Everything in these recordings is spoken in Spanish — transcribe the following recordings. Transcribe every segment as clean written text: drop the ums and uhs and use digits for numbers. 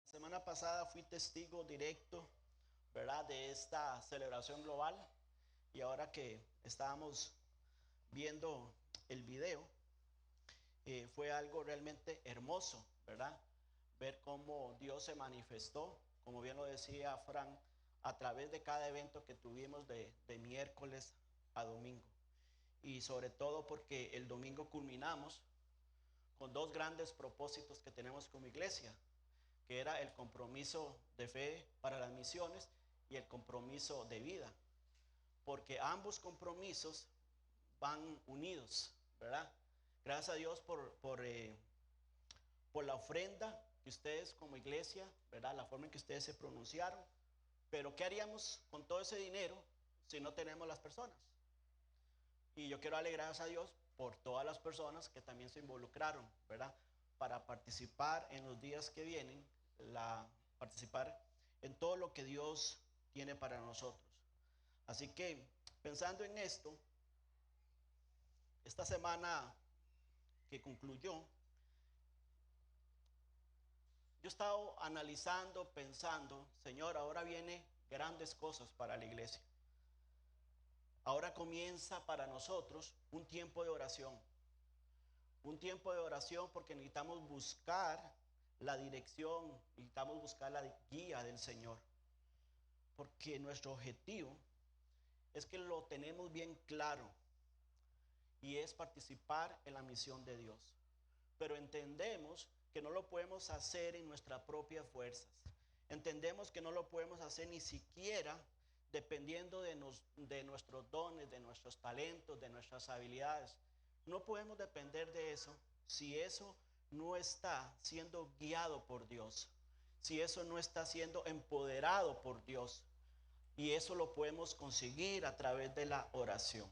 Semana pasada fui testigo directo, ¿verdad?, de esta celebración global, y ahora que estábamos viendo el video, fue algo realmente hermoso, ¿verdad? Ver cómo Dios se manifestó, como bien lo decía Frank, a través de cada evento que tuvimos de miércoles a domingo. Y sobre todo porque el domingo culminamos con dos grandes propósitos que tenemos como iglesia, que era el compromiso de fe para las misiones y el compromiso de vida, porque ambos compromisos van unidos, ¿verdad? Gracias a Dios por la ofrenda que ustedes como iglesia, ¿verdad?, la forma en que ustedes se pronunciaron. Pero ¿qué haríamos con todo ese dinero si no tenemos las personas? Y yo quiero darle gracias a Dios por todas las personas que también se involucraron, ¿verdad?, para participar en los días que vienen, participar en todo lo que Dios tiene para nosotros. Así que, pensando en esto, esta semana que concluyó, yo he estado analizando, pensando, Señor, ahora vienen grandes cosas para la iglesia. Ahora comienza para nosotros un tiempo de oración. Un tiempo de oración porque necesitamos buscar la dirección, necesitamos buscar la guía del Señor. Porque nuestro objetivo es que lo tenemos bien claro, y es participar en la misión de Dios. Pero entendemos que no lo podemos hacer en nuestras propias fuerzas. Entendemos que no lo podemos hacer ni siquiera dependiendo de nuestros dones, de nuestros talentos, de nuestras habilidades. No podemos depender de eso si eso no está siendo guiado por Dios, si eso no está siendo empoderado por Dios. Y eso lo podemos conseguir a través de la oración.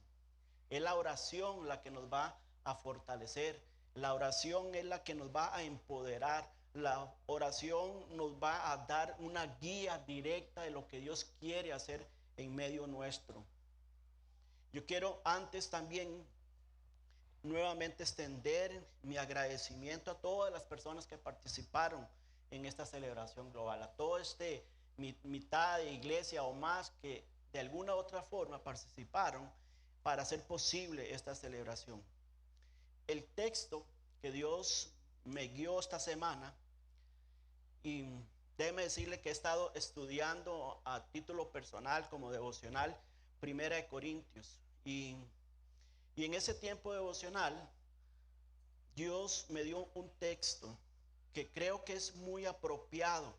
Es la oración la que nos va a fortalecer. La oración es la que nos va a empoderar. La oración nos va a dar una guía directa de lo que Dios quiere hacer en medio nuestro. Yo quiero antes también nuevamente extender mi agradecimiento a todas las personas que participaron en esta celebración global, a todo mitad de iglesia o más que de alguna u otra forma participaron para hacer posible esta celebración. El texto que Dios me guió esta semana, y déjeme decirle que he estado estudiando a título personal como devocional Primera de Corintios, y en ese tiempo devocional Dios me dio un texto que creo que es muy apropiado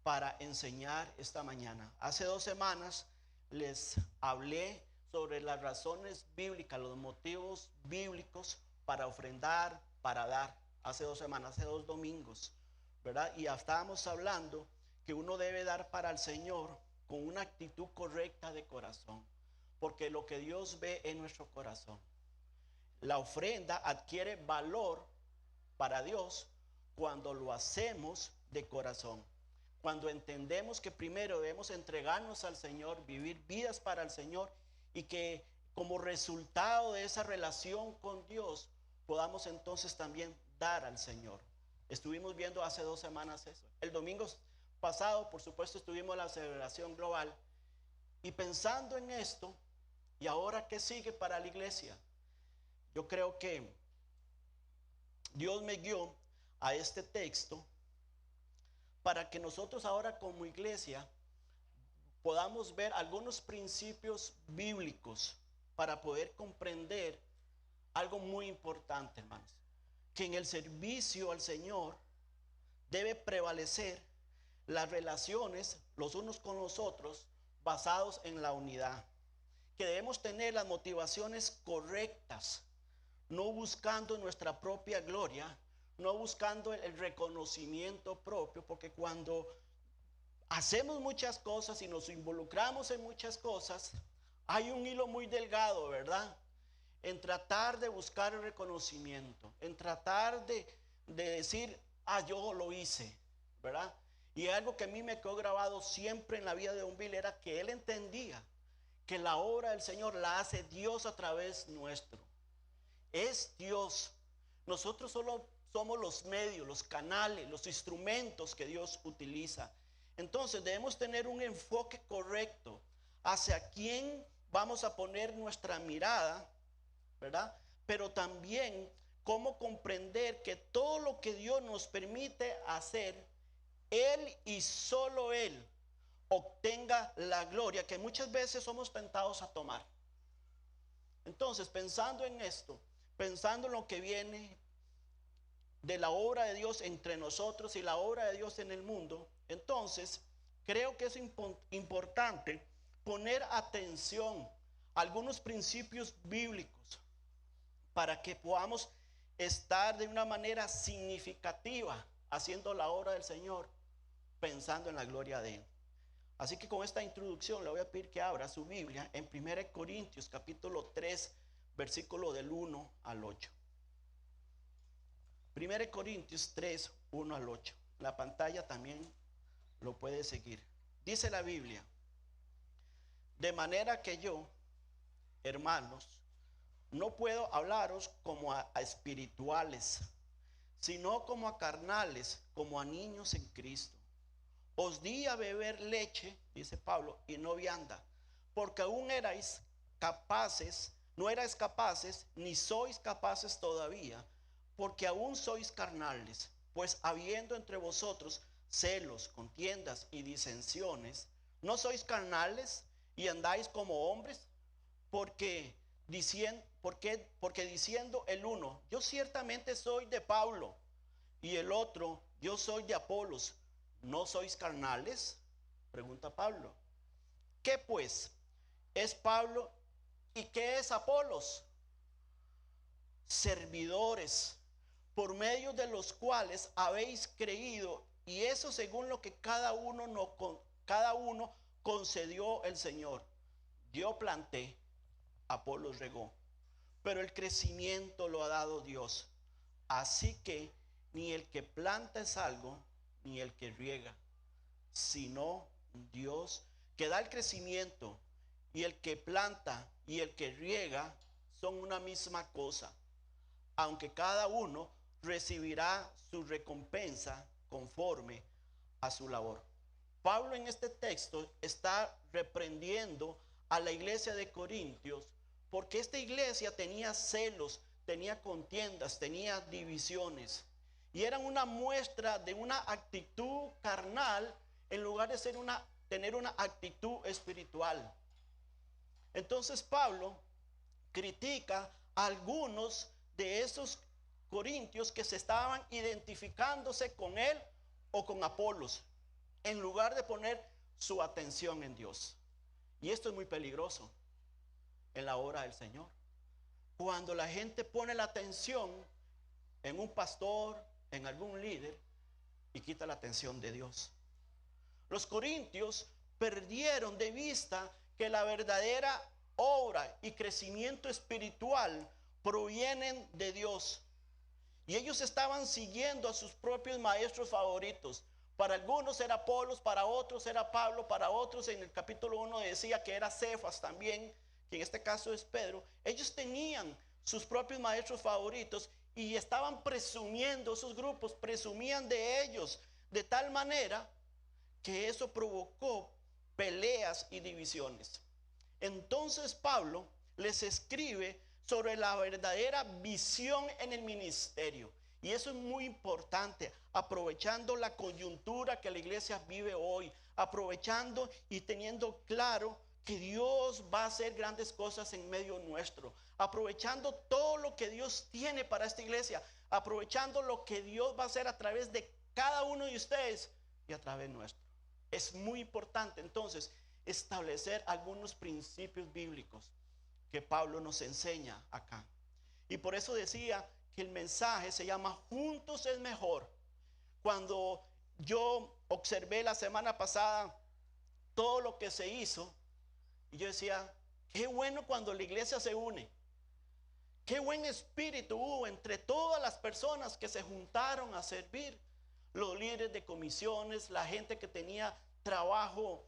para enseñar esta mañana. Hace 2 semanas les hablé sobre las razones bíblicas, los motivos bíblicos para ofrendar, para dar. Hace 2 semanas, hace 2 domingos, ¿verdad? Y estábamos hablando que uno debe dar para el Señor con una actitud correcta de corazón, porque lo que Dios ve en nuestro corazón. La ofrenda adquiere valor para Dios cuando lo hacemos de corazón. Cuando entendemos que primero debemos entregarnos al Señor, vivir vidas para el Señor, y que como resultado de esa relación con Dios podamos entonces también dar al Señor. Estuvimos viendo hace 2 semanas eso. El domingo pasado, por supuesto, estuvimos en la celebración global, y pensando en esto, ¿y ahora qué sigue para la iglesia? Yo creo que Dios me guió a este texto para que nosotros ahora como iglesia podamos ver algunos principios bíblicos para poder comprender algo muy importante, hermanos. Que en el servicio al Señor debe prevalecer las relaciones los unos con los otros basados en la unidad. Que debemos tener las motivaciones correctas, no buscando nuestra propia gloria, no buscando el reconocimiento propio, porque cuando hacemos muchas cosas y nos involucramos en muchas cosas, hay un hilo muy delgado, ¿verdad? En tratar de buscar el reconocimiento, en tratar de decir, yo lo hice, ¿verdad? Y algo que a mí me quedó grabado siempre en la vida de Don Bill era que él entendía que la obra del Señor la hace Dios a través nuestro. Es Dios. Nosotros solo somos los medios, los canales, los instrumentos que Dios utiliza. Entonces debemos tener un enfoque correcto hacia quién vamos a poner nuestra mirada, ¿verdad? Pero también cómo comprender que todo lo que Dios nos permite hacer, Él y solo Él obtenga la gloria que muchas veces somos tentados a tomar. Entonces, pensando en esto, pensando en lo que viene de la obra de Dios entre nosotros y la obra de Dios en el mundo, entonces creo que es importante poner atención a algunos principios bíblicos para que podamos estar de una manera significativa haciendo la obra del Señor, pensando en la gloria de Él. Así que con esta introducción le voy a pedir que abra su Biblia en 1 Corintios capítulo 3, versículo del 1 al 8. 1 Corintios 3, 1 al 8. La pantalla también lo puede seguir. Dice la Biblia: de manera que yo, hermanos, no puedo hablaros como a espirituales, sino como a carnales, como a niños en Cristo. Os di a beber leche, dice Pablo, y no vianda, porque aún erais capaces, no erais capaces, ni sois capaces todavía, porque aún sois carnales. Pues habiendo entre vosotros celos, contiendas y disensiones, ¿no sois carnales y andáis como hombres? Porque diciendo el uno, yo ciertamente soy de Pablo, y el otro, yo soy de Apolos, ¿no sois carnales? Pregunta Pablo. ¿Qué pues es Pablo y qué es Apolos? Servidores, por medio de los cuales habéis creído, y eso según lo que cada uno concedió el Señor. Yo planté, Apolos regó, pero el crecimiento lo ha dado Dios. Así que ni el que planta es algo, ni el que riega, sino Dios que da el crecimiento. Y el que planta y el que riega son una misma cosa, aunque cada uno recibirá su recompensa conforme a su labor. Pablo en este texto está reprendiendo a la iglesia de Corintios, porque esta iglesia tenía celos, tenía contiendas, tenía divisiones, y eran una muestra de una actitud carnal en lugar de tener una actitud espiritual. Entonces Pablo critica a algunos de esos corintios que se estaban identificándose con él o con Apolos, en lugar de poner su atención en Dios. Y esto es muy peligroso en la obra del Señor. Cuando la gente pone la atención en un pastor, en algún líder, y quita la atención de Dios. Los corintios perdieron de vista que la verdadera obra y crecimiento espiritual provienen de Dios. Y ellos estaban siguiendo a sus propios maestros favoritos. Para algunos era Apolos, para otros era Pablo, para otros en el capítulo 1 decía que era Cefas también, que en este caso es Pedro. Ellos tenían sus propios maestros favoritos y estaban presumiendo, esos grupos presumían de ellos, de tal manera que eso provocó peleas y divisiones. Entonces Pablo les escribe sobre la verdadera visión en el ministerio. Y eso es muy importante, aprovechando la coyuntura que la iglesia vive hoy, aprovechando y teniendo claro que Dios va a hacer grandes cosas en medio nuestro, aprovechando todo lo que Dios tiene para esta iglesia, aprovechando lo que Dios va a hacer a través de cada uno de ustedes y a través nuestro. Es muy importante entonces establecer algunos principios bíblicos que Pablo nos enseña acá. Y por eso decía que el mensaje se llama Juntos es Mejor. Cuando yo observé la semana pasada todo lo que se hizo, y yo decía, qué bueno cuando la iglesia se une. Qué buen espíritu hubo entre todas las personas que se juntaron a servir. Los líderes de comisiones, la gente que tenía trabajo,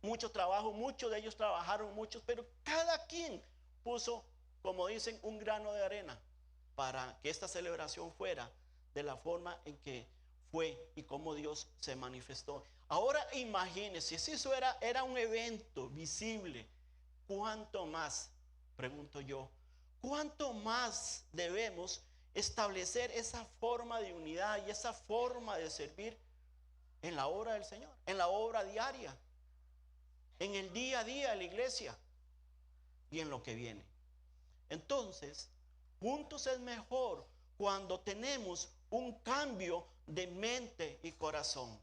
mucho trabajo, muchos de ellos trabajaron muchos, pero cada quien puso, como dicen, un grano de arena para que esta celebración fuera de la forma en que fue y cómo Dios se manifestó. Ahora imagínense, si eso era un evento visible, ¿cuánto más, pregunto yo, cuánto más debemos establecer esa forma de unidad y esa forma de servir en la obra del Señor, en la obra diaria, en el día a día de la iglesia y en lo que viene? Entonces, juntos es mejor cuando tenemos un cambio de mente y corazón.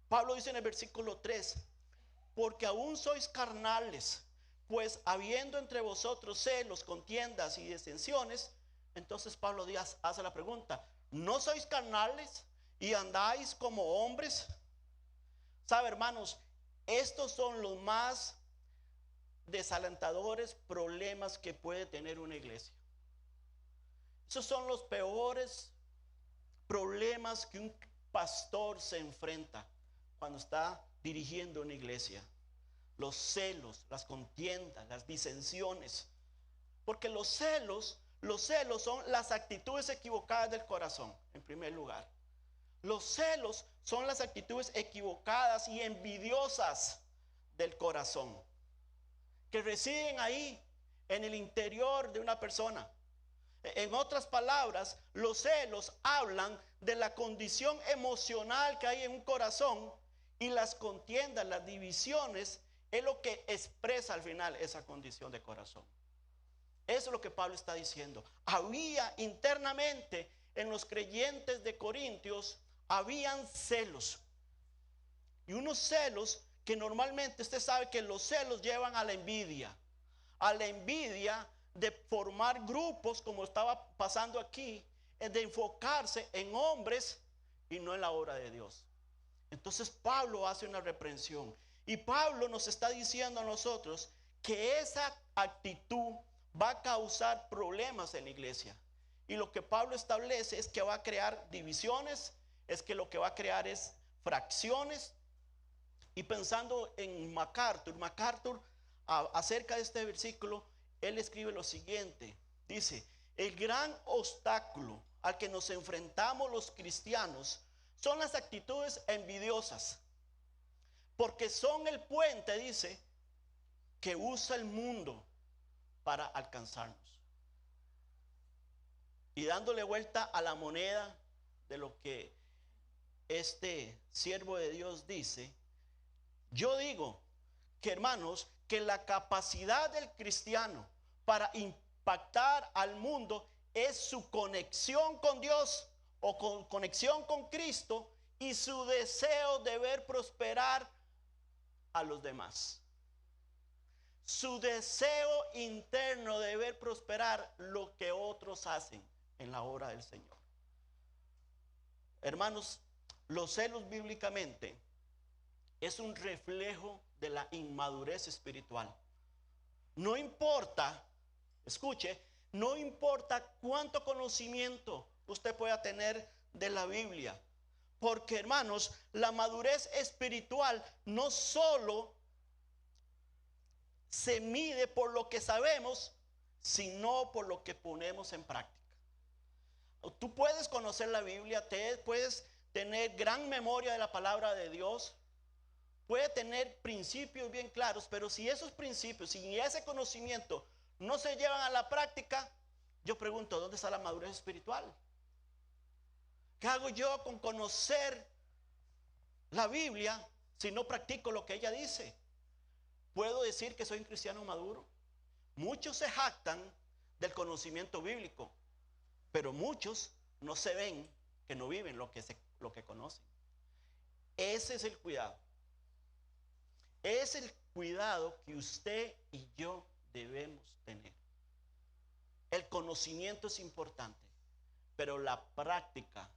Pablo dice en el versículo 3, porque aún sois carnales, pues habiendo entre vosotros celos, contiendas y disensiones. Entonces Pablo Díaz hace la pregunta, ¿no sois carnales y andáis como hombres? Sabe, hermanos, estos son los más desalentadores problemas que puede tener una iglesia. Esos son los peores problemas que un pastor se enfrenta cuando está dirigiendo una iglesia. Los celos, las contiendas, las disensiones. Porque los celos son las actitudes equivocadas del corazón, en primer lugar. Los celos son las actitudes equivocadas y envidiosas del corazón, que residen ahí, en el interior de una persona. En otras palabras, los celos hablan de la condición emocional que hay en un corazón, y las contiendas, las divisiones, es lo que expresa al final esa condición de corazón. Eso es lo que Pablo está diciendo. Había internamente en los creyentes de Corintios, habían celos. Y unos celos que normalmente usted sabe que los celos llevan a la envidia. A la envidia de formar grupos como estaba pasando aquí, de enfocarse en hombres y no en la obra de Dios. Entonces Pablo hace una reprensión. Y Pablo nos está diciendo a nosotros que esa actitud va a causar problemas en la iglesia. Y lo que Pablo establece es que va a crear divisiones, es que lo que va a crear es fracciones. Y pensando en MacArthur acerca de este versículo, él escribe lo siguiente. Dice, el gran obstáculo al que nos enfrentamos los cristianos son las actitudes envidiosas, porque son el puente, dice, que usa el mundo para alcanzarnos. Y dándole vuelta a la moneda de lo que este siervo de Dios dice, yo digo que, hermanos, que la capacidad del cristiano para impactar al mundo es su conexión con Dios o con conexión con Cristo y su deseo de ver prosperar a los demás. Su deseo interno de ver prosperar lo que otros hacen en la obra del Señor. Hermanos, los celos bíblicamente es un reflejo de la inmadurez espiritual. No importa, escuche, no importa cuánto conocimiento usted pueda tener de la Biblia, porque, hermanos, la madurez espiritual no solo se mide por lo que sabemos, sino por lo que ponemos en práctica. Tú puedes conocer la Biblia, puedes tener gran memoria de la palabra de Dios, puede tener principios bien claros, pero si esos principios, si ese conocimiento no se llevan a la práctica, yo pregunto, ¿dónde está la madurez espiritual? ¿Qué hago yo con conocer la Biblia si no practico lo que ella dice? ¿Puedo decir que soy un cristiano maduro? Muchos se jactan del conocimiento bíblico, pero muchos no se ven, que no viven lo que conocen. Ese es el cuidado. Es el cuidado que usted y yo debemos tener. El conocimiento es importante, pero la práctica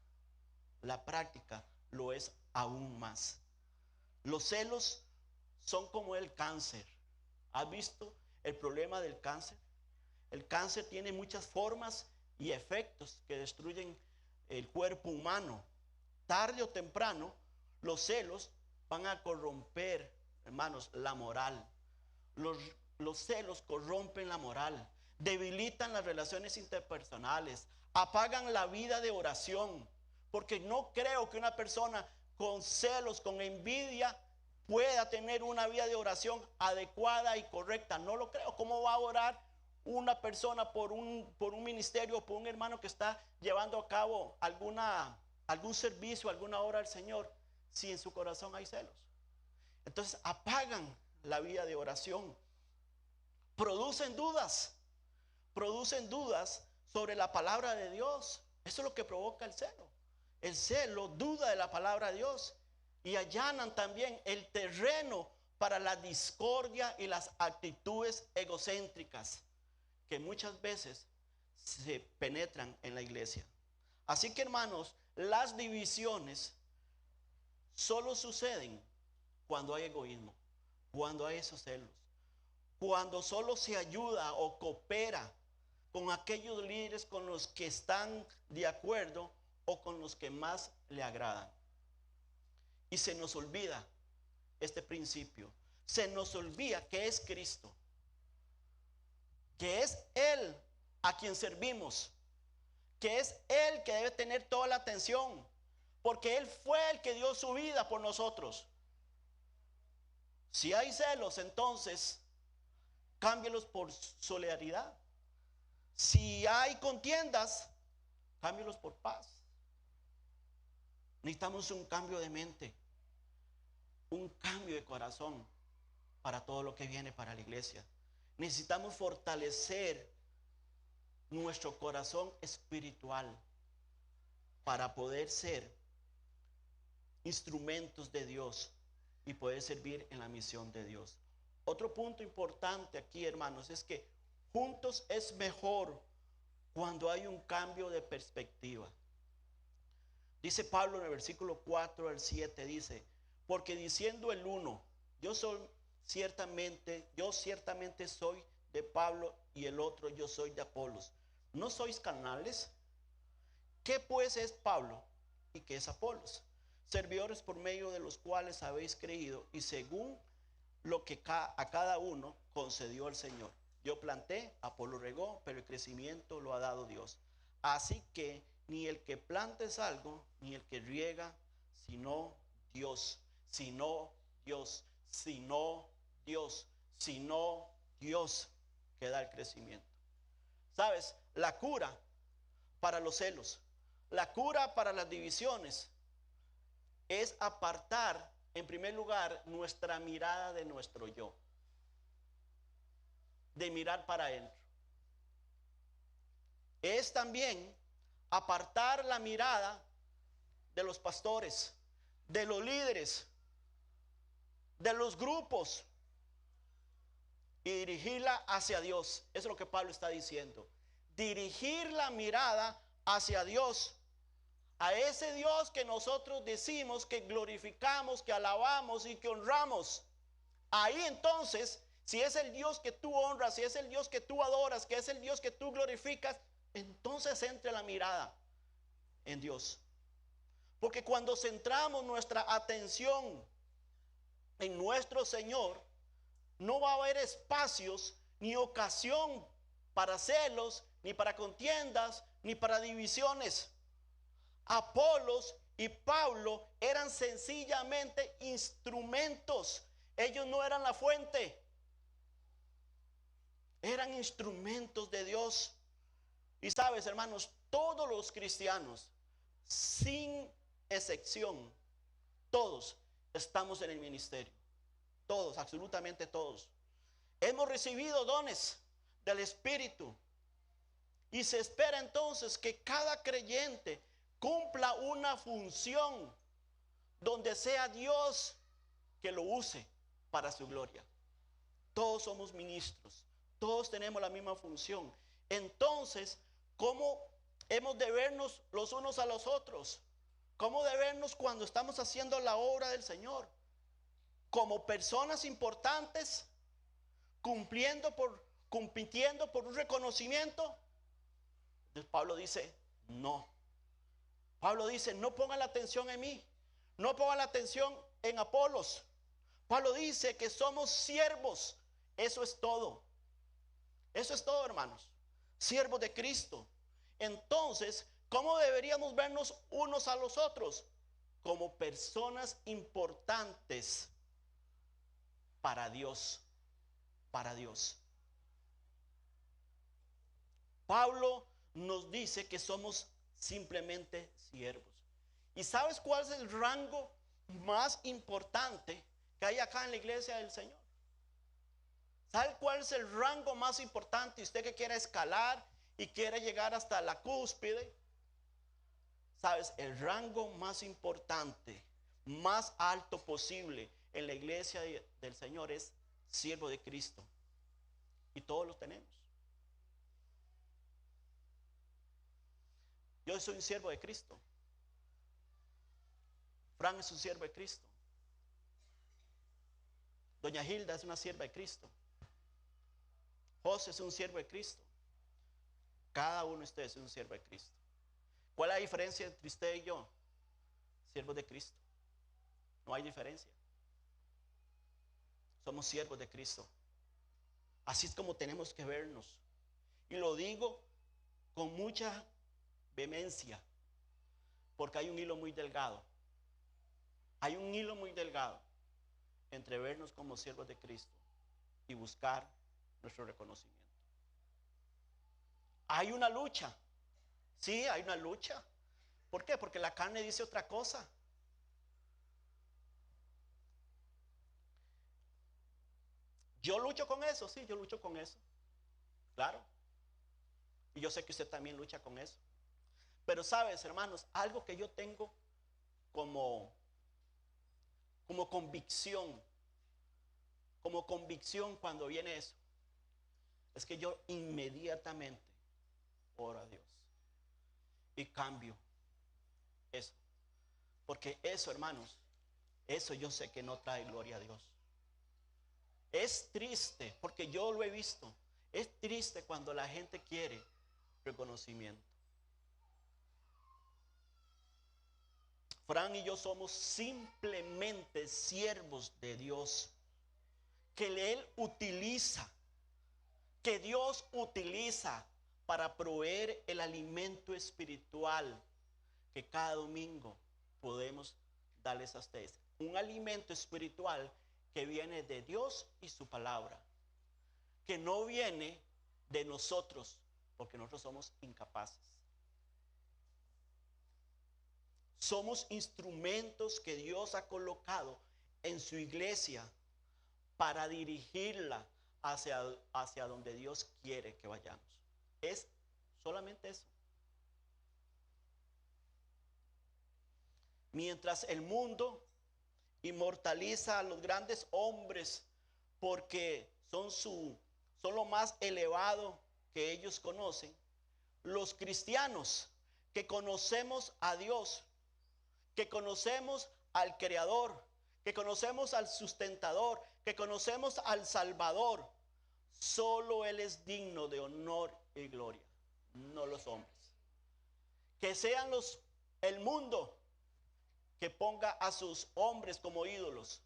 lo es aún más. Los celos son como el cáncer. ¿Has visto el problema del cáncer? El cáncer tiene muchas formas y efectos que destruyen el cuerpo humano. Tarde o temprano, los celos van a corromper, hermanos, la moral. Los, los celos corrompen la moral, debilitan las relaciones interpersonales, apagan la vida de oración. Porque no creo que una persona con celos, con envidia, pueda tener una vida de oración adecuada y correcta. No lo creo. ¿Cómo va a orar una persona por un ministerio, por un hermano que está llevando a cabo algún servicio, alguna obra al Señor, si en su corazón hay celos? Entonces apagan la vida de oración. Producen dudas sobre la palabra de Dios. Eso es lo que provoca el celo. El celo duda de la palabra de Dios y allanan también el terreno para la discordia y las actitudes egocéntricas que muchas veces se penetran en la iglesia. Así que, hermanos, las divisiones solo suceden cuando hay egoísmo, cuando hay esos celos, cuando solo se ayuda o coopera con aquellos líderes con los que están de acuerdo o con los que más le agradan. Y se nos olvida este principio. Se nos olvida que es Cristo, que es Él a quien servimos, que es Él que debe tener toda la atención, porque Él fue el que dio su vida por nosotros. Si hay celos, entonces cámbielos por solidaridad. Si hay contiendas, cámbielos por paz. Necesitamos un cambio de mente, un cambio de corazón para todo lo que viene para la iglesia. Necesitamos fortalecer nuestro corazón espiritual para poder ser instrumentos de Dios y poder servir en la misión de Dios. Otro punto importante aquí, hermanos, es que juntos es mejor cuando hay un cambio de perspectiva. Dice Pablo en el versículo 4 al 7, dice: porque diciendo el uno, yo ciertamente soy de Pablo, y el otro, yo soy de Apolos, ¿no sois carnales? ¿Qué pues es Pablo y qué es Apolos? Servidores por medio de los cuales habéis creído, y según lo que a cada uno concedió el Señor. Yo planté, Apolo regó, pero el crecimiento lo ha dado Dios. Así que ni el que planta es algo, ni el que riega, sino Dios, sino Dios, sino Dios, sino Dios que da el crecimiento. ¿Sabes? La cura para los celos, la cura para las divisiones, es apartar en primer lugar nuestra mirada de nuestro yo, de mirar para adentro. Es también apartar la mirada de los pastores, de los líderes, de los grupos, y dirigirla hacia Dios. Eso es lo que Pablo está diciendo. Dirigir la mirada hacia Dios, a ese Dios que nosotros decimos que glorificamos, que alabamos y que honramos. Ahí entonces, si es el Dios que tú honras, si es el Dios que tú adoras, que es el Dios que tú glorificas, entonces entre la mirada en Dios. Porque cuando centramos nuestra atención en nuestro Señor, no va a haber espacios ni ocasión para celos, ni para contiendas, ni para divisiones. Apolos y Pablo eran sencillamente instrumentos. Ellos no eran la fuente, eran instrumentos de Dios. Y sabes, hermanos, todos los cristianos, sin excepción, todos estamos en el ministerio. Todos, absolutamente todos. Hemos recibido dones del Espíritu. Y se espera entonces que cada creyente cumpla una función donde sea Dios que lo use para su gloria. Todos somos ministros, todos tenemos la misma función. Entonces, ¿cómo hemos de vernos los unos a los otros? ¿Cómo de vernos cuando estamos haciendo la obra del Señor? Como personas importantes, compitiendo por un reconocimiento. Entonces Pablo dice, no. Pablo dice, no pongan la atención en mí, no pongan la atención en Apolos. Pablo dice que somos siervos. Eso es todo. Eso es todo, hermanos. Siervos de Cristo. Entonces, ¿cómo deberíamos vernos unos a los otros? Como personas importantes para Dios. Para Dios. Pablo nos dice que somos simplemente siervos. ¿Y sabes cuál es el rango más importante que hay acá en la iglesia del Señor? ¿Sabe cuál es el rango más importante? Usted que quiere escalar y quiere llegar hasta la cúspide. ¿Sabes? El rango más importante, más alto posible en la iglesia del Señor es siervo de Cristo. Y todos los tenemos. Yo soy un siervo de Cristo. Fran es un siervo de Cristo. Doña Hilda es una sierva de Cristo. José es un siervo de Cristo. Cada uno de ustedes es un siervo de Cristo. ¿Cuál es la diferencia entre usted y yo? Siervos de Cristo. No hay diferencia. Somos siervos de Cristo. Así es como tenemos que vernos. Y lo digo con mucha vehemencia, porque hay un hilo muy delgado. Hay un hilo muy delgado entre vernos como siervos de Cristo y buscar nuestro reconocimiento. Hay una lucha. Sí, hay una lucha. ¿Por qué? Porque la carne dice otra cosa. Yo lucho con eso, sí, yo lucho con eso. Claro. Y yo sé que usted también lucha con eso. Pero sabes, hermanos, algo que yo tengo como convicción cuando viene eso, es que yo inmediatamente oro a Dios y cambio eso. Porque eso, hermanos, eso yo sé que no trae gloria a Dios. Es triste, porque yo lo he visto. Es triste cuando la gente quiere reconocimiento. Fran y yo somos simplemente siervos de Dios, que Él utiliza, que Dios utiliza para proveer el alimento espiritual que cada domingo podemos darles a ustedes. Un alimento espiritual que viene de Dios y su palabra, que no viene de nosotros, porque nosotros somos incapaces. Somos instrumentos que Dios ha colocado en su iglesia para dirigirla hacia donde Dios quiere que vayamos. Es solamente eso. Mientras el mundo inmortaliza a los grandes hombres porque son lo más elevado que ellos conocen, los cristianos que conocemos a Dios, que conocemos al Creador, que conocemos al Sustentador, que conocemos al Salvador, solo Él es digno de honor y gloria, no los hombres. Que sean el mundo que ponga a sus hombres como ídolos,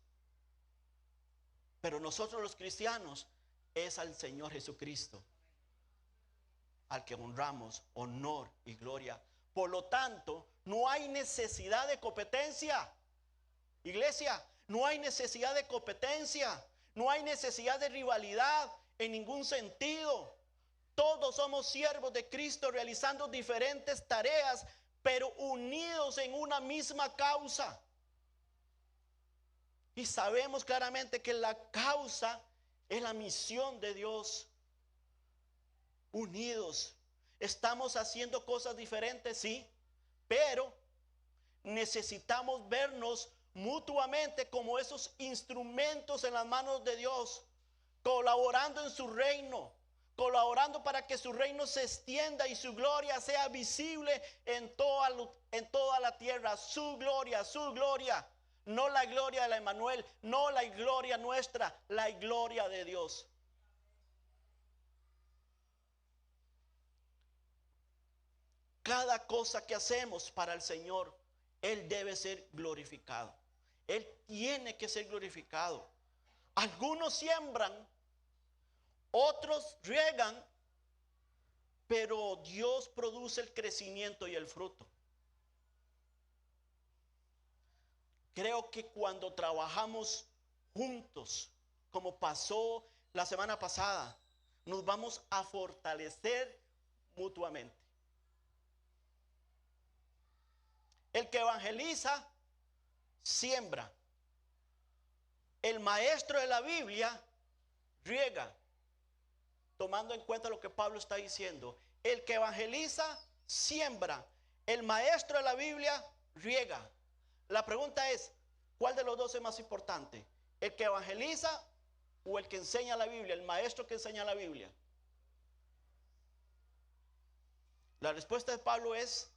pero nosotros los cristianos es al Señor Jesucristo al que honramos honor y gloria. Por lo tanto, no hay necesidad de competencia. Iglesia, no hay necesidad de competencia. No hay necesidad de rivalidad en ningún sentido. Todos somos siervos de Cristo realizando diferentes tareas, pero unidos en una misma causa. Y sabemos claramente que la causa es la misión de Dios. Unidos. Estamos haciendo cosas diferentes, sí, pero necesitamos vernos mutuamente como esos instrumentos en las manos de Dios, colaborando en su reino, colaborando para que su reino se extienda y su gloria sea visible en toda la tierra. Su gloria, no la gloria de la Emmanuel, no la gloria nuestra, la gloria de Dios. Cada cosa que hacemos para el Señor, Él debe ser glorificado. Él tiene que ser glorificado. Algunos siembran, otros riegan, pero Dios produce el crecimiento y el fruto. Creo que cuando trabajamos juntos, como pasó la semana pasada, nos vamos a fortalecer mutuamente. El que evangeliza, siembra. El maestro de la Biblia, riega. Tomando en cuenta lo que Pablo está diciendo. El que evangeliza, siembra. El maestro de la Biblia, riega. La pregunta es, ¿cuál de los dos es más importante? ¿El que evangeliza o el que enseña la Biblia? El maestro que enseña la Biblia. La respuesta de Pablo es,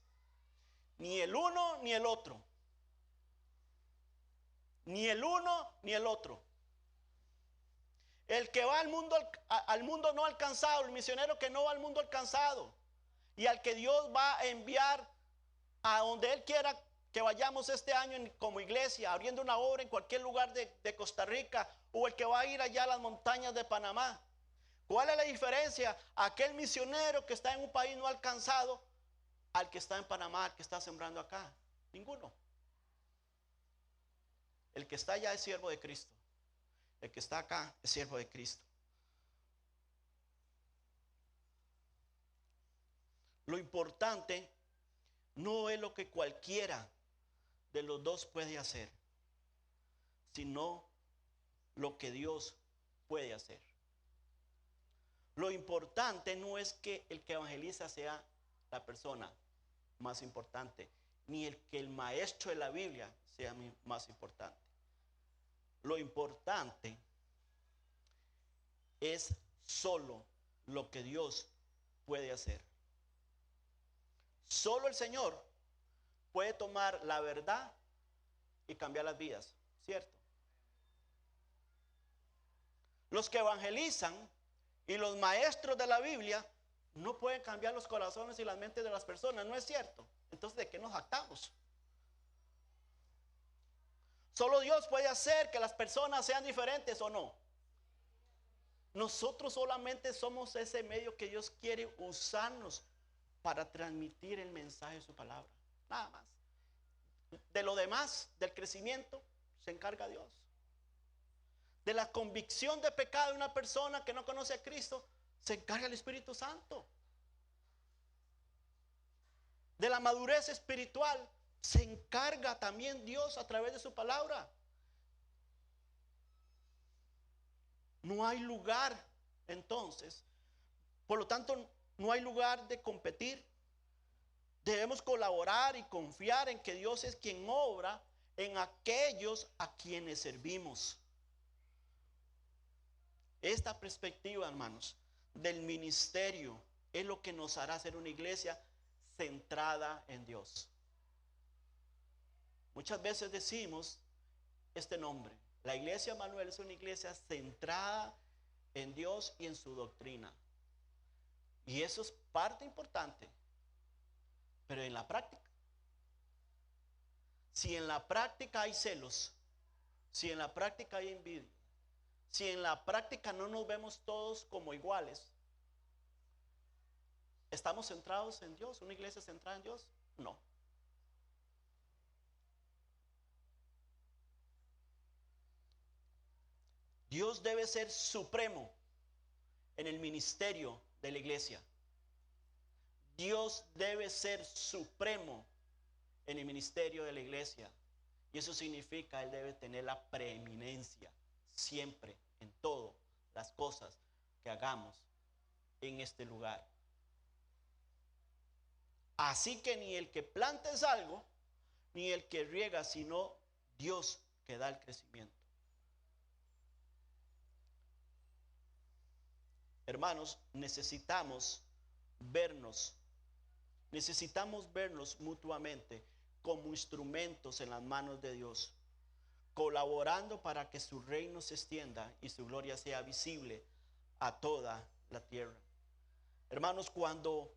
ni el uno ni el otro. Ni el uno ni el otro. El que va al mundo no alcanzado, el misionero que no va al mundo alcanzado, y al que Dios va a enviar a donde Él quiera que vayamos este año como iglesia, abriendo una obra en cualquier lugar de Costa Rica, o el que va a ir allá a las montañas de Panamá. ¿Cuál es la diferencia? Aquel misionero que está en un país no alcanzado al que está en Panamá, al que está sembrando acá. Ninguno. El que está allá es siervo de Cristo. El que está acá es siervo de Cristo. Lo importante no es lo que cualquiera de los dos puede hacer, sino lo que Dios puede hacer. Lo importante no es que el que evangeliza sea la persona más importante, ni el que el maestro de la Biblia sea más importante. Lo importante es solo lo que Dios puede hacer. Solo el Señor puede tomar la verdad y cambiar las vidas, ¿cierto? Los que evangelizan y los maestros de la Biblia no pueden cambiar los corazones y las mentes de las personas, ¿no es cierto? Entonces, ¿de qué nos jactamos? Solo Dios puede hacer que las personas sean diferentes o no. Nosotros solamente somos ese medio que Dios quiere usarnos para transmitir el mensaje de su palabra. Nada más. De lo demás, del crecimiento, se encarga Dios. De la convicción de pecado de una persona que no conoce a Cristo, se encarga el Espíritu Santo. De la madurez espiritual, se encarga también Dios a través de su palabra. No hay lugar, entonces, por lo tanto, no hay lugar de competir. Debemos colaborar y confiar en que Dios es quien obra en aquellos a quienes servimos. Esta perspectiva, hermanos, del ministerio es lo que nos hará ser una iglesia centrada en Dios. Muchas veces decimos este nombre. La iglesia Emmanuel es una iglesia centrada en Dios y en su doctrina. Y eso es parte importante. Pero en la práctica, si en la práctica hay celos, si en la práctica hay envidia, si en la práctica no nos vemos todos como iguales, ¿estamos centrados en Dios? ¿Una iglesia centrada en Dios? No. Dios debe ser supremo en el ministerio de la iglesia. Dios debe ser supremo en el ministerio de la iglesia. Y eso significa Él debe tener la preeminencia siempre, en todas las cosas que hagamos en este lugar. Así que ni el que planta es algo, ni el que riega, sino Dios que da el crecimiento. Hermanos, vernos, necesitamos vernos mutuamente como instrumentos en las manos de Dios, colaborando para que su reino se extienda y su gloria sea visible a toda la tierra. Hermanos, cuando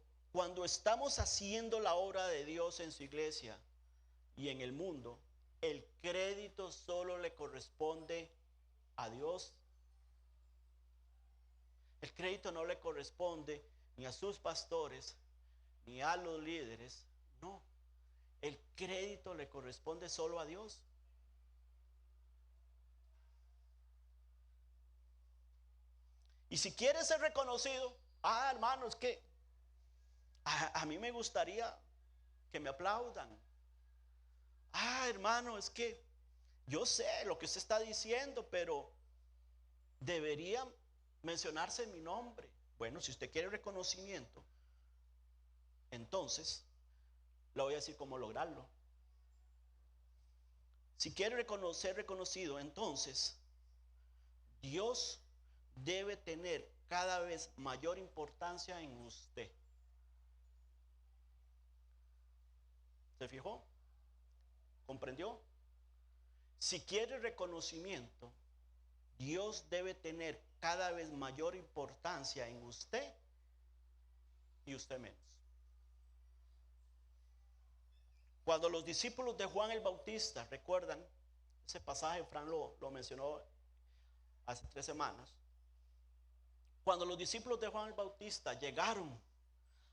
estamos haciendo la obra de Dios en su iglesia y en el mundo, el crédito solo le corresponde a Dios. El crédito no le corresponde ni a sus pastores, ni a los líderes. No, el crédito le corresponde solo a Dios. Y si quiere ser reconocido, hermano, es que a mí me gustaría que me aplaudan. Hermano, es que yo sé lo que usted está diciendo, pero debería mencionarse mi nombre. Bueno, si usted quiere reconocimiento, entonces le voy a decir cómo lograrlo. Si quiere ser reconocido, entonces Dios debe tener cada vez mayor importancia en usted. ¿Se fijó? ¿Comprendió? Si quiere reconocimiento, Dios debe tener cada vez mayor importancia en usted y usted menos. Cuando los discípulos de Juan el Bautista, recuerdan, ese pasaje Fran lo mencionó hace 3 semanas. Cuando los discípulos de Juan el Bautista llegaron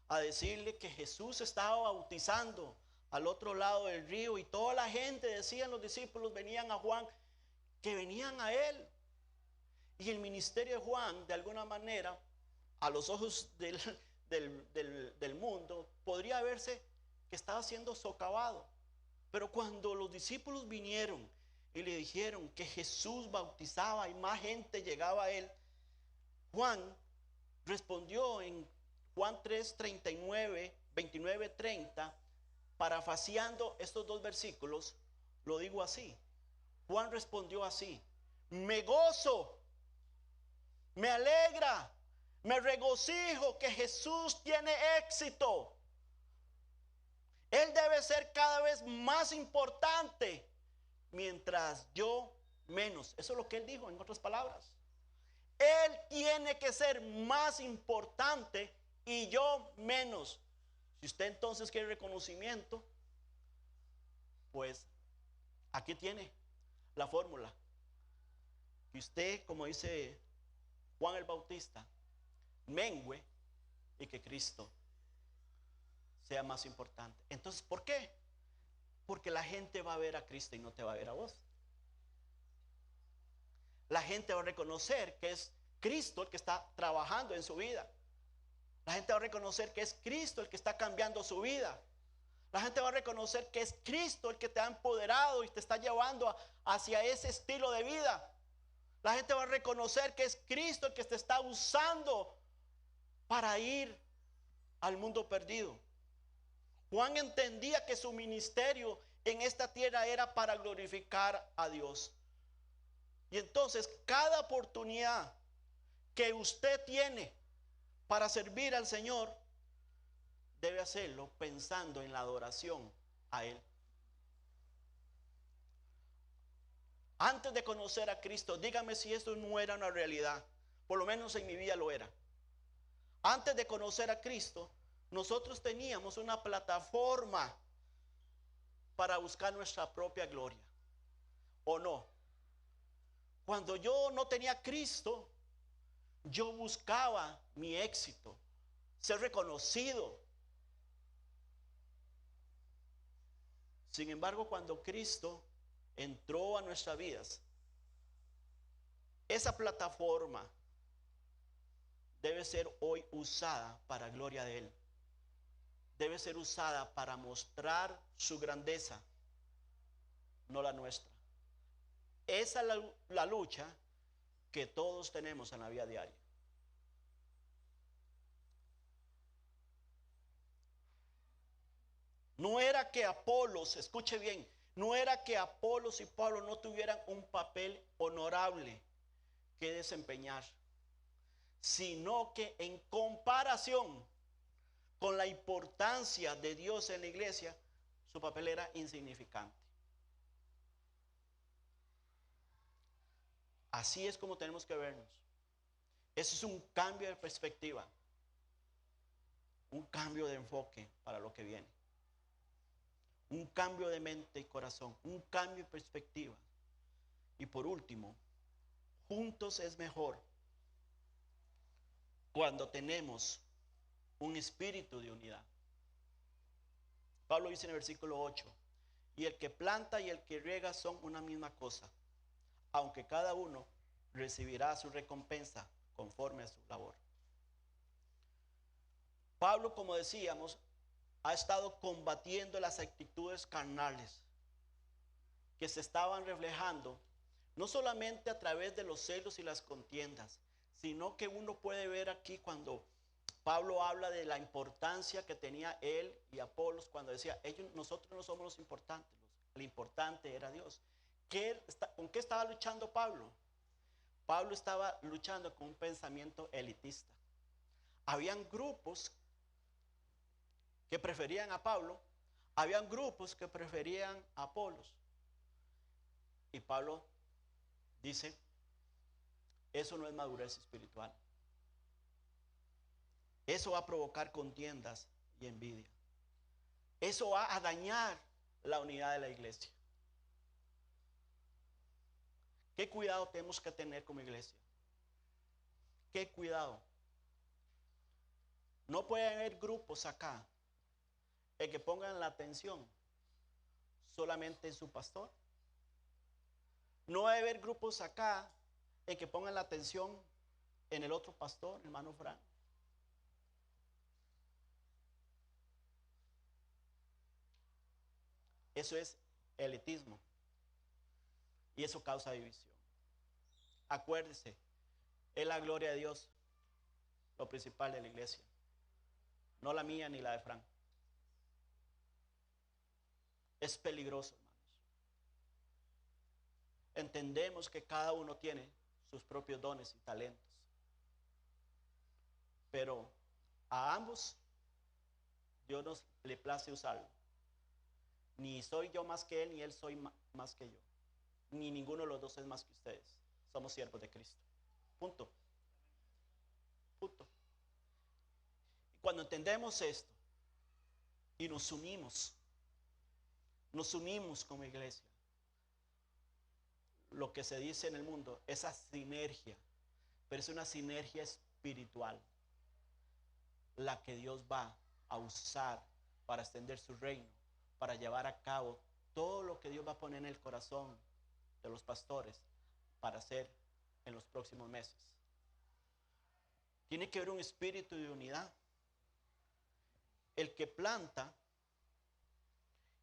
a decirle que Jesús estaba bautizando al otro lado del río, y toda la gente, decían los discípulos, venían a Juan, que venían a él. Y el ministerio de Juan, de alguna manera, a los ojos del mundo, podría verse que estaba siendo socavado. Pero cuando los discípulos vinieron y le dijeron que Jesús bautizaba y más gente llegaba a él, Juan respondió en Juan 3:39, 29:30, parafaseando estos 2 versículos, lo digo así. Juan respondió así: me gozo, me alegra, me regocijo que Jesús tiene éxito. Él debe ser cada vez más importante, mientras yo menos. Eso es lo que él dijo, en otras palabras. Él tiene que ser más importante y yo menos. Si usted entonces quiere reconocimiento, pues aquí tiene la fórmula. Que usted, como dice Juan el Bautista, mengüe y que Cristo sea más importante. Entonces, ¿por qué? Porque la gente va a ver a Cristo y no te va a ver a vos. La gente va a reconocer que es Cristo el que está trabajando en su vida. La gente va a reconocer que es Cristo el que está cambiando su vida. La gente va a reconocer que es Cristo el que te ha empoderado y te está llevando hacia ese estilo de vida. La gente va a reconocer que es Cristo el que te está usando para ir al mundo perdido. Juan entendía que su ministerio en esta tierra era para glorificar a Dios. Y entonces cada oportunidad que usted tiene para servir al Señor, debe hacerlo pensando en la adoración a Él. Antes de conocer a Cristo, dígame si esto no era una realidad. Por lo menos en mi vida lo era. Antes de conocer a Cristo, nosotros teníamos una plataforma para buscar nuestra propia gloria, ¿o no? Cuando yo no tenía a Cristo, yo buscaba mi éxito, ser reconocido. Sin embargo, cuando Cristo entró a nuestras vidas, esa plataforma debe ser hoy usada para gloria de Él. Debe ser usada para mostrar su grandeza, no la nuestra. Esa es la lucha que todos tenemos en la vida diaria. No era que Apolos, escuche bien, no era que Apolos y Pablo no tuvieran un papel honorable que desempeñar, sino que en comparación con la importancia de Dios en la iglesia, su papel era insignificante. Así es como tenemos que vernos. Eso es un cambio de perspectiva, un cambio de enfoque para lo que viene, un cambio de mente y corazón, un cambio de perspectiva. Y por último, juntos es mejor cuando tenemos un espíritu de unidad. Pablo dice en el versículo 8, y el que planta y el que riega son una misma cosa, aunque cada uno recibirá su recompensa conforme a su labor. Pablo, como decíamos, ha estado combatiendo las actitudes carnales que se estaban reflejando no solamente a través de los celos y las contiendas, sino que uno puede ver aquí cuando Pablo habla de la importancia que tenía él y Apolos, cuando decía, nosotros no somos los importantes, el importante era Dios. ¿Con qué estaba luchando Pablo? Pablo estaba luchando con un pensamiento elitista. Habían grupos que preferían a Pablo, habían grupos que preferían a Apolos. Y Pablo dice, eso no es madurez espiritual. Eso va a provocar contiendas y envidia. Eso va a dañar la unidad de la iglesia. ¿Qué cuidado tenemos que tener como iglesia? ¿Qué cuidado? No puede haber grupos acá en que pongan la atención solamente en su pastor. No debe haber grupos acá en que pongan la atención en el otro pastor, hermano Frank. Eso es elitismo. Y eso causa división. Acuérdese, es la gloria de Dios lo principal de la iglesia. No la mía ni la de Frank. Es peligroso, hermanos. Entendemos que cada uno tiene sus propios dones y talentos. Pero a ambos Dios nos le place usarlo. Ni soy yo más que él, ni él soy más que yo. Ni ninguno de los dos es más que ustedes. Somos siervos de Cristo. Punto. Punto. Y cuando entendemos esto y nos unimos como iglesia, lo que se dice en el mundo, esa sinergia, pero es una sinergia espiritual, la que Dios va a usar para extender su reino, para llevar a cabo todo lo que Dios va a poner en el corazón de los pastores para hacer en los próximos meses. Tiene que haber un espíritu de unidad. El que planta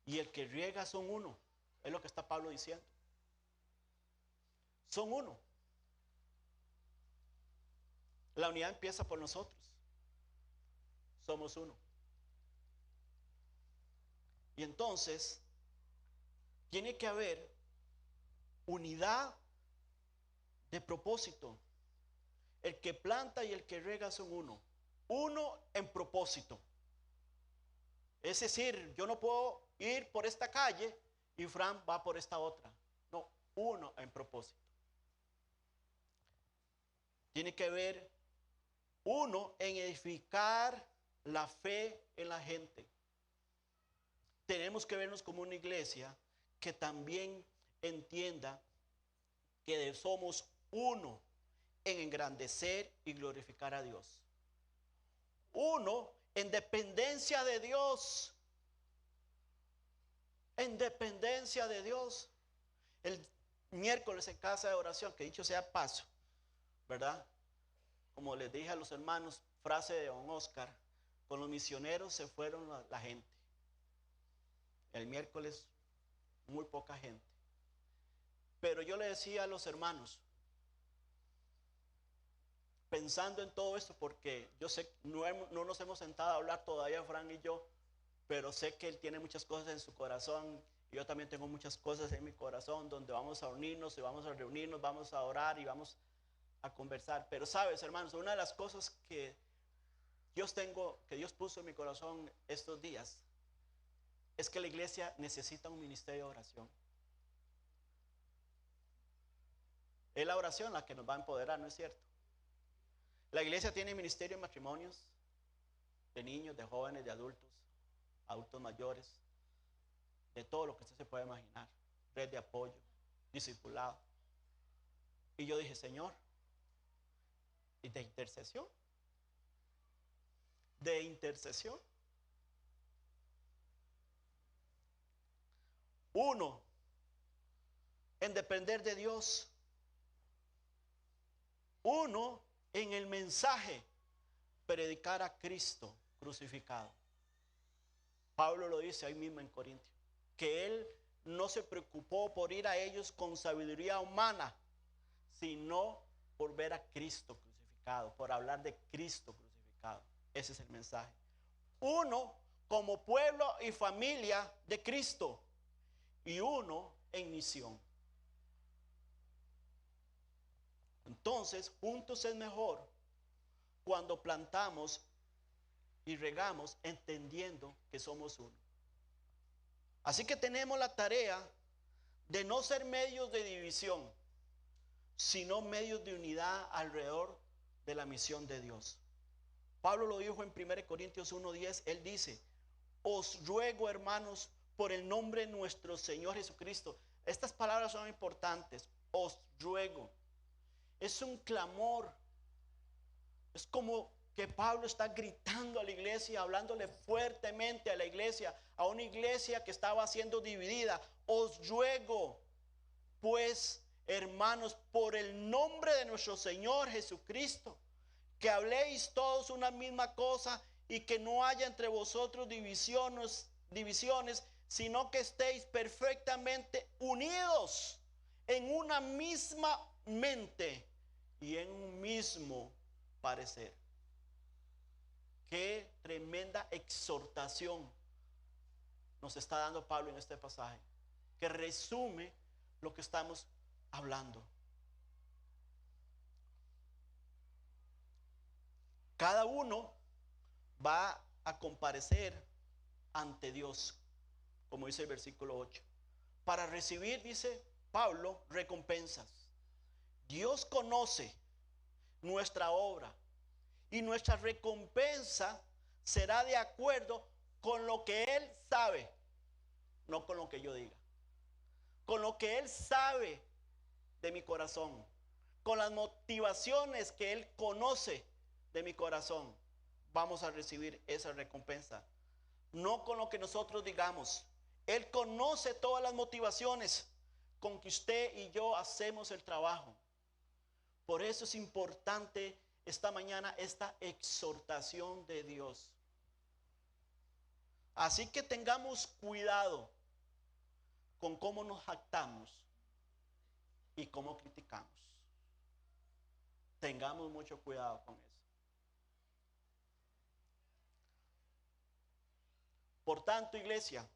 y el que riega son uno. Es lo que está Pablo diciendo. Son uno. La unidad empieza por nosotros. Somos uno. Y entonces tiene que haber unidad de propósito. El que planta y el que riega son uno. Uno en propósito. Es decir, yo no puedo ir por esta calle y Fran va por esta otra. No, uno en propósito. Tiene que haber uno en edificar la fe en la gente. Tenemos que vernos como una iglesia que también entienda que somos uno en engrandecer y glorificar a Dios. Uno en dependencia de Dios. En dependencia de Dios. El miércoles en casa de oración, que dicho sea paso, ¿verdad? Como les dije a los hermanos, frase de don Oscar, con los misioneros se fueron la gente. El miércoles muy poca gente. Pero yo le decía a los hermanos, pensando en todo esto, porque yo sé, no nos hemos sentado a hablar todavía, Fran y yo, pero sé que él tiene muchas cosas en su corazón, y yo también tengo muchas cosas en mi corazón, donde vamos a unirnos y vamos a reunirnos, vamos a orar y vamos a conversar. Pero sabes, hermanos, una de las cosas que Dios puso en mi corazón estos días, es que la iglesia necesita un ministerio de oración. Es la oración la que nos va a empoderar, ¿no es cierto? La iglesia tiene ministerio de matrimonios, de niños, de jóvenes, de adultos, adultos mayores, de todo lo que usted se puede imaginar, red de apoyo, discipulado. Y yo dije, Señor, ¿y de intercesión? ¿De intercesión? Uno, en depender de Dios. Uno, en el mensaje, predicar a Cristo crucificado. Pablo lo dice ahí mismo en Corintios, que él no se preocupó por ir a ellos con sabiduría humana, sino por ver a Cristo crucificado, por hablar de Cristo crucificado. Ese es el mensaje. Uno, como pueblo y familia de Cristo, y uno en misión. Entonces, juntos es mejor cuando plantamos y regamos entendiendo que somos uno. Así que tenemos la tarea de no ser medios de división, sino medios de unidad alrededor de la misión de Dios. Pablo lo dijo en 1 Corintios 1:10, él dice, os ruego, hermanos, por el nombre de nuestro Señor Jesucristo. Estas palabras son importantes. Os ruego. Es un clamor. Es como que Pablo está gritando a la iglesia, hablándole fuertemente a la iglesia, a una iglesia que estaba siendo dividida. Os ruego, pues, hermanos, por el nombre de nuestro Señor Jesucristo, que habléis todos una misma cosa y que no haya entre vosotros divisiones, sino que estéis perfectamente unidos en una misma mente y en un mismo parecer. Qué tremenda exhortación nos está dando Pablo en este pasaje, que resume lo que estamos hablando. Cada uno va a comparecer ante Dios, como dice el versículo 8, para recibir, dice Pablo, recompensas. Dios conoce nuestra obra y nuestra recompensa será de acuerdo con lo que Él sabe, no con lo que yo diga, con lo que Él sabe de mi corazón, con las motivaciones que Él conoce de mi corazón. Vamos a recibir esa recompensa, no con lo que nosotros digamos. Él conoce todas las motivaciones con que usted y yo hacemos el trabajo. Por eso es importante esta mañana esta exhortación de Dios. Así que tengamos cuidado con cómo nos jactamos y cómo criticamos. Tengamos mucho cuidado con eso. Por tanto, iglesia,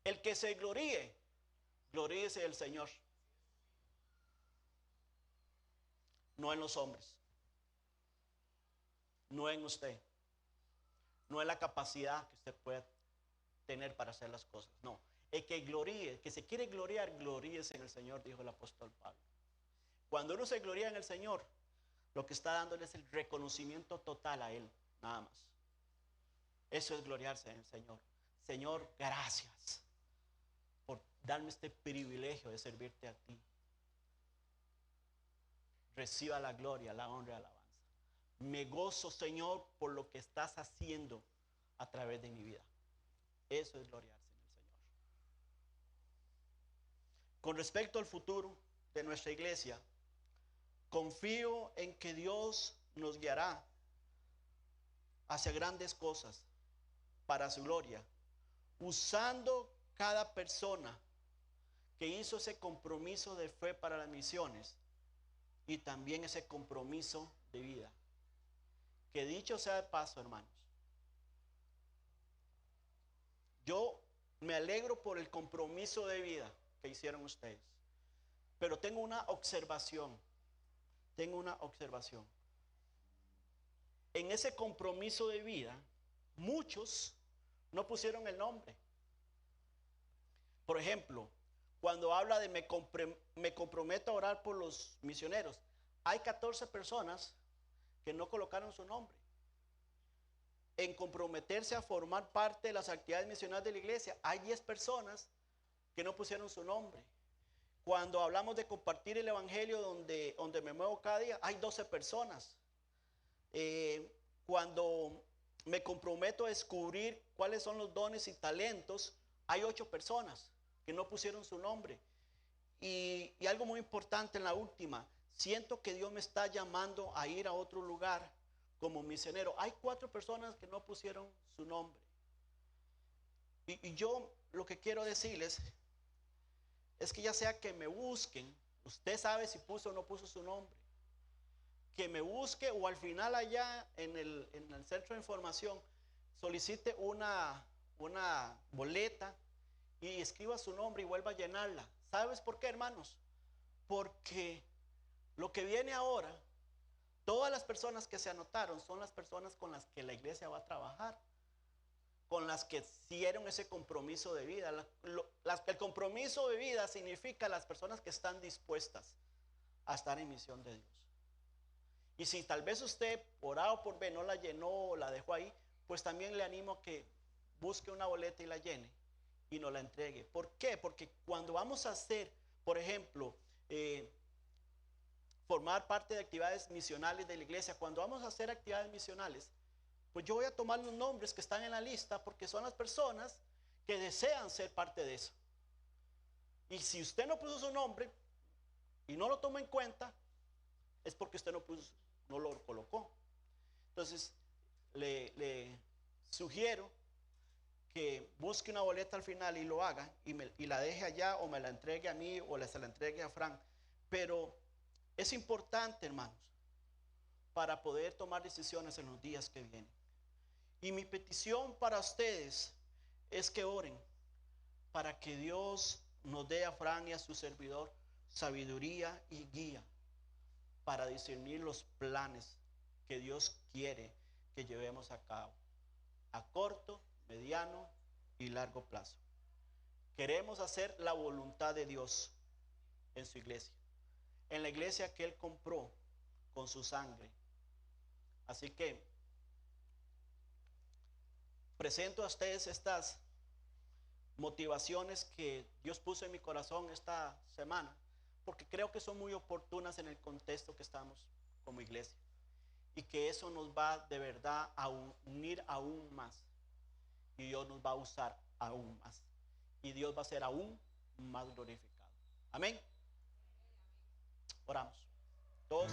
el que se gloríe, gloríese el Señor, no en los hombres, no en usted, no en la capacidad que usted puede tener para hacer las cosas. No, el que gloríe, el que se quiere gloriar, gloríese en el Señor, dijo el apóstol Pablo. Cuando uno se gloria en el Señor, lo que está dándole es el reconocimiento total a Él, nada más. Eso es gloriarse en el Señor. Señor, gracias por darme este privilegio de servirte a ti. Reciba la gloria, la honra y la alabanza. Me gozo, Señor, por lo que estás haciendo a través de mi vida. Eso es gloriarse en el Señor. Con respecto al futuro de nuestra iglesia, confío en que Dios nos guiará hacia grandes cosas para su gloria, usando cada persona que hizo ese compromiso de fe para las misiones y también ese compromiso de vida. Que dicho sea de paso, hermanos, yo me alegro por el compromiso de vida que hicieron ustedes. Pero tengo una observación. Tengo una observación. En ese compromiso de vida, muchos no pusieron el nombre. Por ejemplo, cuando habla de me comprometo a orar por los misioneros, hay 14 personas que no colocaron su nombre. En comprometerse a formar parte de las actividades misionales de la iglesia, hay 10 personas que no pusieron su nombre. Cuando hablamos de compartir el evangelio donde me muevo cada día, hay 12 personas. Cuando me comprometo a descubrir cuáles son los dones y talentos, hay 8 personas que no pusieron su nombre. Y algo muy importante en la última, siento que Dios me está llamando a ir a otro lugar como misionero. Hay 4 personas que no pusieron su nombre. Y yo lo que quiero decirles es que ya sea que me busquen, usted sabe si puso o no puso su nombre, que me busque o al final allá en el centro de información solicite una boleta y escriba su nombre y vuelva a llenarla. ¿Sabes por qué, hermanos? Porque lo que viene ahora, todas las personas que se anotaron son las personas con las que la iglesia va a trabajar, con las que hicieron ese compromiso de vida. El compromiso de vida significa las personas que están dispuestas a estar en misión de Dios. Y si tal vez usted por A o por B no la llenó o la dejó ahí, pues también le animo a que busque una boleta y la llene y nos la entregue. ¿Por qué? Porque cuando vamos a hacer, por ejemplo, formar parte de actividades misionales de la iglesia, cuando vamos a hacer actividades misionales, pues yo voy a tomar los nombres que están en la lista porque son las personas que desean ser parte de eso. Y si usted no puso su nombre y no lo toma en cuenta, es porque usted no lo colocó. Entonces, le sugiero que busque una boleta al final y lo haga y la deje allá o me la entregue a mí o se la entregue a Frank. Pero es importante, hermanos, para poder tomar decisiones en los días que vienen. Y mi petición para ustedes es que oren para que Dios nos dé a Fran y a su servidor sabiduría y guía para discernir los planes que Dios quiere que llevemos a cabo a corto, mediano y largo plazo. Queremos hacer la voluntad de Dios en su iglesia, en la iglesia que Él compró con su sangre. Así que presento a ustedes estas motivaciones que Dios puso en mi corazón esta semana, porque creo que son muy oportunas en el contexto que estamos como iglesia, y que eso nos va de verdad a unir aún más, y Dios nos va a usar aún más, y Dios va a ser aún más glorificado. Amén. Oramos. Todos.